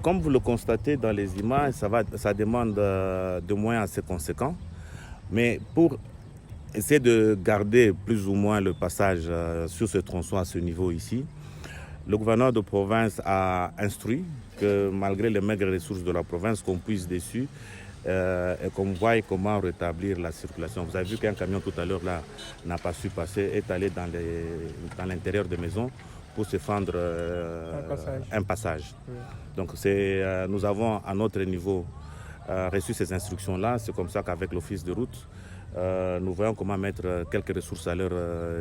Comme vous le constatez dans les images, ça demande de moyens assez conséquents. Mais pour essayer de garder plus ou moins le passage sur ce tronçon à ce niveau ici, le gouverneur de province a instruit que malgré les maigres ressources de la province, qu'on puisse dessus et qu'on voie comment rétablir la circulation. Vous avez vu qu'un camion tout à l'heure là n'a pas su passer, est allé dans l'intérieur des maisons pour se fendre un passage. Oui. Donc nous avons à notre niveau reçu ces instructions-là. C'est comme ça qu'avec l'office de route, nous voyons comment mettre quelques ressources à leur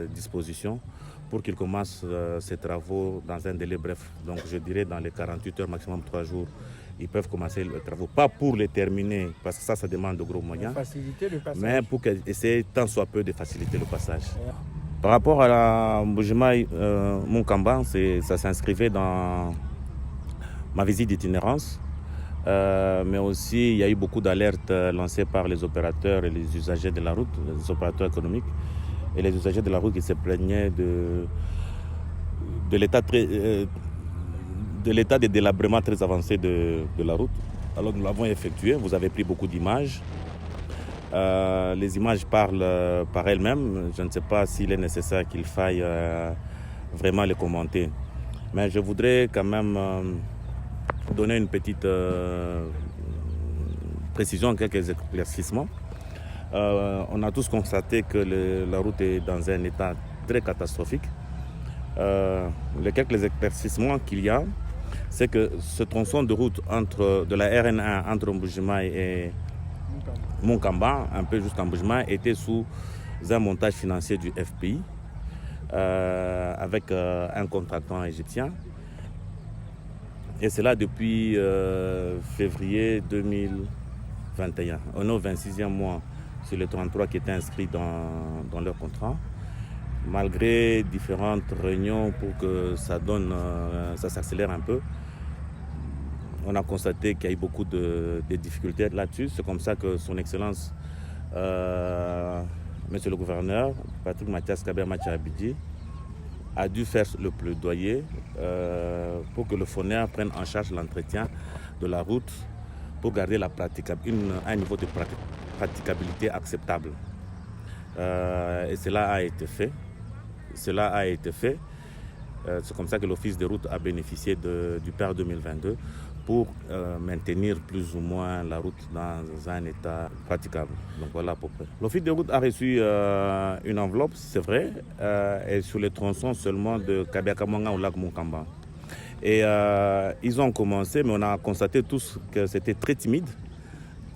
disposition pour qu'ils commencent ces travaux dans un délai bref. Donc je dirais dans les 48 heures, maximum 3 jours, ils peuvent commencer les travaux. Pas pour les terminer, parce que ça demande de gros moyens, faciliter le passage. Mais pour essayer tant soit peu de faciliter le passage. Ouais. Par rapport à la Mbujimayi Munkamba, ça s'inscrivait dans ma visite d'itinérance. Mais aussi, il y a eu beaucoup d'alertes lancées par les opérateurs et les usagers de la route, les opérateurs économiques et les usagers de la route qui se plaignaient de l'état de délabrement très avancé de la route. Alors nous l'avons effectué, vous avez pris beaucoup d'images. Les images parlent par elles-mêmes. Je ne sais pas s'il est nécessaire qu'il faille vraiment les commenter. Mais je voudrais quand même donner une petite précision, quelques éclaircissements. On a tous constaté que la route est dans un état très catastrophique. Les quelques éclaircissements qu'il y a, c'est que ce tronçon de route de la RN1 entre Mbujimayi et Munkamba, un peu juste en Mbujimayi, était sous un montage financier du FPI avec un contractant égyptien. Et c'est là depuis février 2021. On est au 26e mois sur les 33 qui étaient inscrits dans leur contrat. Malgré différentes réunions pour que ça s'accélère un peu, on a constaté qu'il y a eu beaucoup de difficultés là-dessus. C'est comme ça que son Excellence, Monsieur le Gouverneur, Patrick Mathias Kabert-Mathiabidji, a dû faire le plaidoyer pour que le FONER prenne en charge l'entretien de la route pour garder un niveau de praticabilité acceptable. Et cela a été fait. C'est comme ça que l'Office de route a bénéficié du PER 2022 pour maintenir plus ou moins la route dans un état praticable. Donc voilà à peu près. L'Office de route a reçu une enveloppe, c'est vrai, et sur les tronçons seulement de Kabiakamanga au lac Munkamba. Et ils ont commencé, mais on a constaté tous que c'était très timide.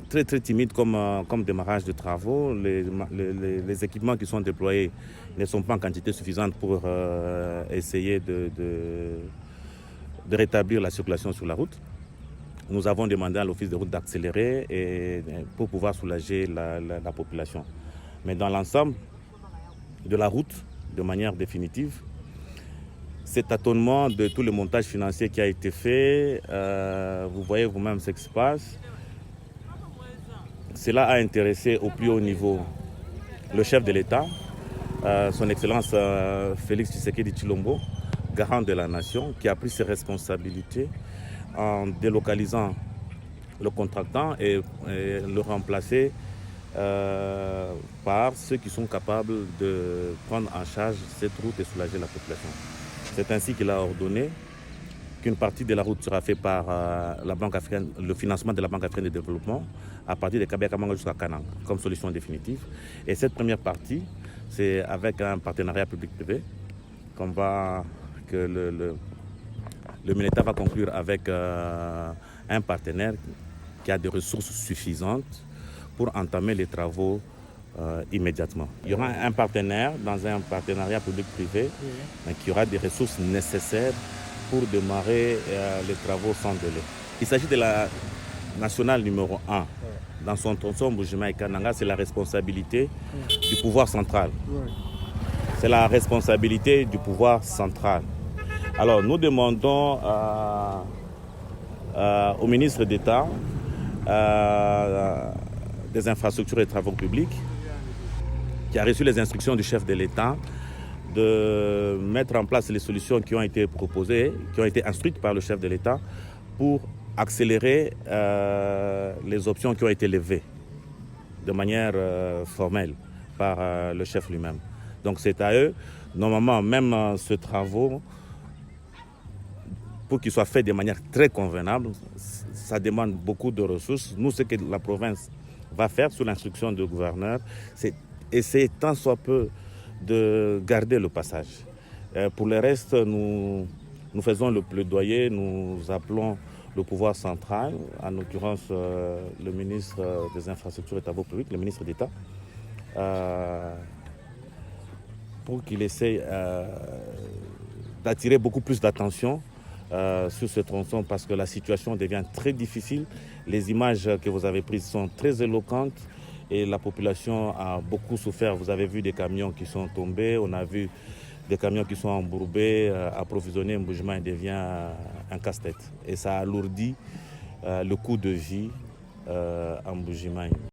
Très timide comme démarrage de travaux. Les équipements qui sont déployés ne sont pas en quantité suffisante pour essayer de rétablir la circulation sur la route. Nous avons demandé à l'Office de route d'accélérer pour pouvoir soulager la population. Mais dans l'ensemble de la route, de manière définitive, cet tâtonnement de tout le montage financier qui a été fait, vous voyez vous-même ce qui se passe. Cela a intéressé au plus haut niveau le chef de l'État, son Excellence Félix Tshisekedi Tshilombo, garant de la nation, qui a pris ses responsabilités en délocalisant le contractant et le remplacer par ceux qui sont capables de prendre en charge cette route et soulager la population. C'est ainsi qu'il a ordonné qu'une partie de la route sera faite par la Banque africaine, le financement de la Banque africaine de développement à partir de Kabiakamanga jusqu'à Kanang comme solution définitive. Et cette première partie, c'est avec un partenariat public-privé que le MINETA va conclure avec un partenaire qui a des ressources suffisantes pour entamer les travaux immédiatement. Il y aura un partenaire dans un partenariat public-privé qui aura des ressources nécessaires pour démarrer les travaux sans délai. Il s'agit de la nationale numéro 1. Dans son tronçon Mbujimayi-Kananga, c'est la responsabilité du pouvoir central. C'est la responsabilité du pouvoir central. Alors nous demandons au ministre d'État des infrastructures et travaux publics, qui a reçu les instructions du chef de l'État, de mettre en place les solutions qui ont été proposées, qui ont été instruites par le chef de l'État pour accélérer les options qui ont été levées de manière formelle par le chef lui-même. Donc c'est à eux. Normalement, même ce travaux, pour qu'il soit fait de manière très convenable, ça demande beaucoup de ressources. Nous, ce que la province va faire sous l'instruction du gouverneur, c'est essayer tant soit peu de garder le passage. Pour le reste, nous faisons le plaidoyer, nous appelons le pouvoir central, en l'occurrence le ministre des Infrastructures et Travaux publics, le ministre d'État, pour qu'il essaye d'attirer beaucoup plus d'attention sur ce tronçon parce que la situation devient très difficile. Les images que vous avez prises sont très éloquentes et la population a beaucoup souffert. Vous avez vu des camions qui sont tombés, on a vu des camions qui sont embourbés. Approvisionner Mbuji-Mayi devient un casse-tête et ça alourdit le coût de vie à Mbuji-Mayi.